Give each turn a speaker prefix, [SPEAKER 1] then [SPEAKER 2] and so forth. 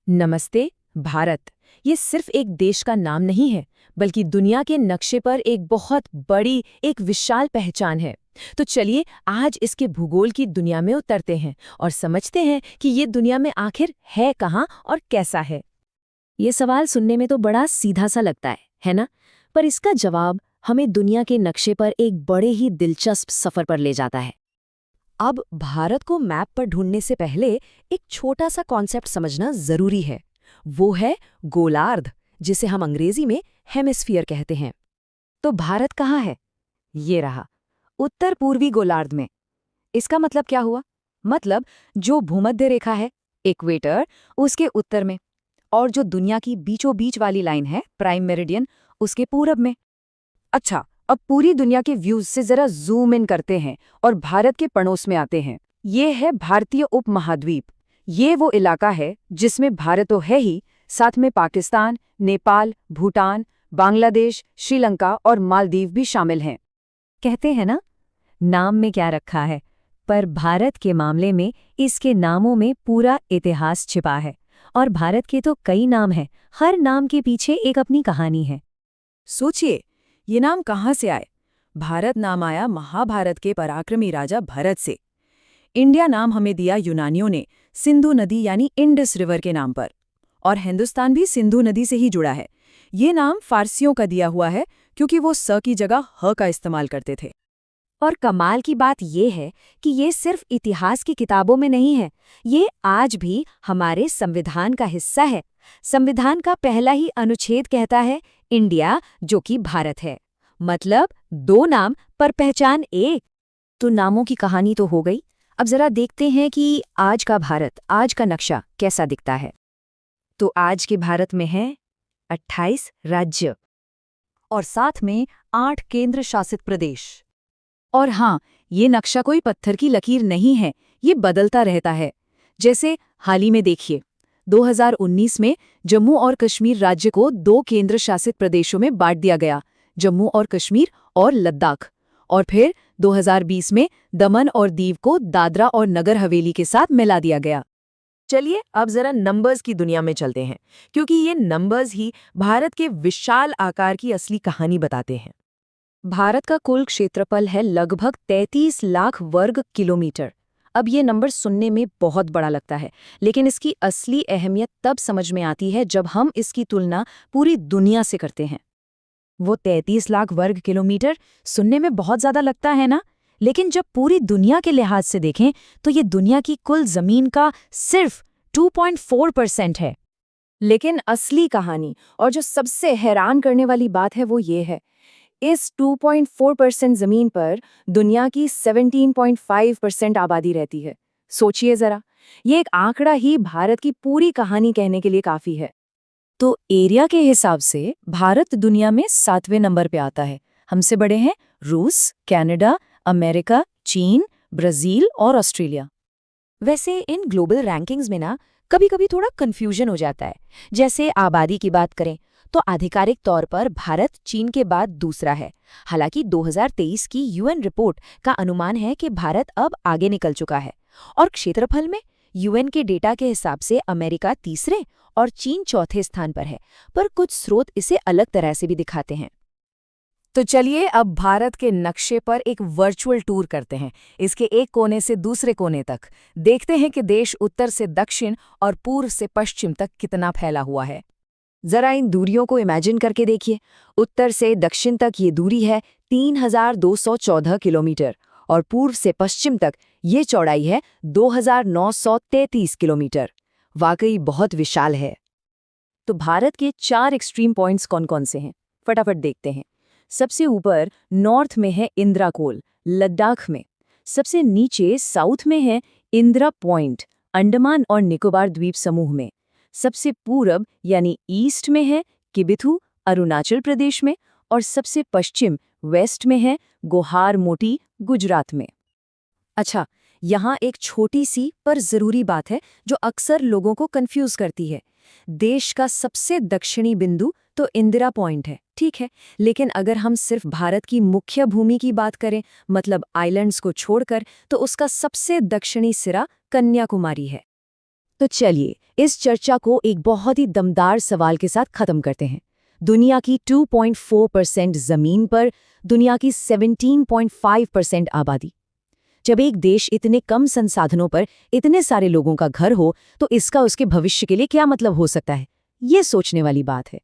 [SPEAKER 1] नमस्ते। भारत ये सिर्फ एक देश का नाम नहीं है, बल्कि दुनिया के नक्शे पर एक बहुत बड़ी, एक विशाल पहचान है। तो चलिए आज इसके भूगोल की दुनिया में उतरते हैं और समझते हैं कि ये दुनिया में आखिर है कहाँ और कैसा है। ये सवाल सुनने में तो बड़ा सीधा सा लगता है ना? पर इसका जवाब हमें दुनिया के नक्शे पर एक बड़े ही दिलचस्प सफर पर ले जाता है। अब भारत को मैप पर ढूंढने से पहले एक छोटा सा कॉन्सेप्ट समझना जरूरी है। वो है गोलार्ध, जिसे हम अंग्रेजी में हेमिस्फीयर कहते हैं। तो भारत कहाँ है? ये रहा, उत्तर पूर्वी गोलार्ध में। इसका मतलब क्या हुआ? मतलब जो भूमध्य रेखा है, इक्वेटर, उसके उत्तर में, और जो दुनिया की बीचों बीच वाली लाइन है, प्राइम मेरिडियन, उसके पूरब में। अच्छा, अब पूरी दुनिया के व्यूज से जरा जूम इन करते हैं और भारत के पड़ोस में आते हैं। ये है भारतीय उपमहाद्वीप। ये वो इलाका है जिसमें भारत तो है ही, साथ में पाकिस्तान, नेपाल, भूटान, बांग्लादेश, श्रीलंका और मालदीव भी शामिल हैं। कहते हैं ना, नाम में क्या रखा है, पर भारत के मामले में इसके नामों में पूरा इतिहास छिपा है। और भारत के तो कई नाम हैं, हर नाम के पीछे एक अपनी कहानी है।
[SPEAKER 2] सोचिए, ये नाम कहाँ से आए? भारत नाम आया महाभारत के पराक्रमी राजा भरत से। इंडिया नाम हमें दिया यूनानियों ने सिंधु नदी यानी इंडस रिवर के नाम पर। और हिंदुस्तान भी सिंधु नदी से ही जुड़ा है। ये नाम फारसियों का दिया हुआ है, क्योंकि वो स की जगह ह का इस्तेमाल करते थे।
[SPEAKER 1] और कमाल की बात ये है कि ये सिर्फ इतिहास की किताबों में नहीं है, ये आज भी हमारे संविधान का हिस्सा है। संविधान का पहला ही अनुच्छेद कहता है इंडिया, जो कि भारत है। मतलब दो नाम पर पहचान एक। तो नामों की कहानी तो हो गई। अब जरा देखते हैं कि आज का भारत, आज का नक्शा कैसा दिखता है। तो आज के भारत में है 28 राज्य
[SPEAKER 2] और साथ में 8 केंद्र शासित प्रदेश।
[SPEAKER 1] और हाँ, ये नक्शा कोई पत्थर की लकीर नहीं है, ये बदलता रहता है। जैसे हाल ही में देखिए, 2019 में जम्मू और कश्मीर राज्य को 2 केंद्र शासित प्रदेशों में बांट दिया गया, जम्मू और कश्मीर और लद्दाख। और फिर 2020 में दमन और दीव को दादरा और नगर हवेली के साथ मिला दिया गया। चलिए अब जरा नंबर्स की दुनिया में चलते हैं, क्योंकि ये नंबर्स ही भारत के विशाल आकार की असली कहानी बताते हैं। भारत का कुल क्षेत्रफल है लगभग 33 लाख वर्ग किलोमीटर। अब ये नंबर सुनने में बहुत बड़ा लगता है, लेकिन इसकी असली अहमियत तब समझ में आती है जब हम इसकी तुलना पूरी दुनिया से करते हैं। वो 33 लाख वर्ग किलोमीटर सुनने में बहुत ज़्यादा लगता है ना, लेकिन जब पूरी दुनिया के लिहाज से देखें तो ये दुनिया की कुल ज़मीन का सिर्फ 2.4% है। लेकिन असली कहानी और जो सबसे हैरान करने वाली बात है वो ये है, इस 2.4% जमीन पर दुनिया की 17.5% आबादी रहती है। सोचिए जरा, ये एक आंकड़ा ही भारत की पूरी कहानी कहने के लिए काफी है। तो एरिया के हिसाब से भारत दुनिया में 7वें नंबर पे आता है। हमसे बड़े हैं रूस, कनाडा, अमेरिका, चीन, ब्राजील और ऑस्ट्रेलिया। वैसे इन ग्लोबल रैंकिंग्स में ना कभी-कभी थोड़ा कंफ्यूजन हो जाता है। जैसे आबादी की बात करें तो आधिकारिक तौर पर भारत चीन के बाद दूसरा है। हालांकि 2023 की यूएन रिपोर्ट का अनुमान है कि भारत अब आगे निकल चुका है। और क्षेत्रफल में यूएन के डेटा के हिसाब से अमेरिका तीसरे और चीन चौथे स्थान पर है, पर कुछ स्रोत इसे अलग तरह से भी दिखाते हैं। तो चलिए अब भारत के नक्शे पर एक वर्चुअल टूर करते हैं, इसके एक कोने से दूसरे कोने तक। देखते हैं कि देश उत्तर से दक्षिण और पूर्व से पश्चिम तक कितना फैला हुआ है। जरा इन दूरियों को इमेजिन करके देखिए। उत्तर से दक्षिण तक ये दूरी है 3214 किलोमीटर और पूर्व से पश्चिम तक ये चौड़ाई है 2933 किलोमीटर। वाकई बहुत विशाल है। तो भारत के 4 एक्सट्रीम पॉइंट्स कौन-कौन से हैं? फटाफट देखते हैं। सबसे ऊपर नॉर्थ में है इंदिरा-कोल, लद्दाख में। सबसे नीचे साउथ में है इंदिरा पॉइंट, अंडमान और निकोबार द्वीप समूह में। सबसे पूरब यानी ईस्ट में है किबिथु, अरुणाचल प्रदेश में। और सबसे पश्चिम वेस्ट में है गोहार मोटी, गुजरात में। अच्छा, यहाँ एक छोटी सी पर जरूरी बात है जो अक्सर लोगों को कंफ्यूज करती है। देश का सबसे दक्षिणी बिंदु तो इंदिरा पॉइंट है, ठीक है, लेकिन अगर हम सिर्फ भारत की मुख्य भूमि की बात करें, मतलब आइलैंड्स को छोड़कर, तो उसका सबसे दक्षिणी सिरा कन्याकुमारी है। तो चलिए इस चर्चा को एक बहुत ही दमदार सवाल के साथ खत्म करते हैं। दुनिया की 2.4% जमीन पर दुनिया की 17.5% आबादी। जब एक देश इतने कम संसाधनों पर इतने सारे लोगों का घर हो तो इसका उसके भविष्य के लिए क्या मतलब हो सकता है, ये सोचने वाली बात है।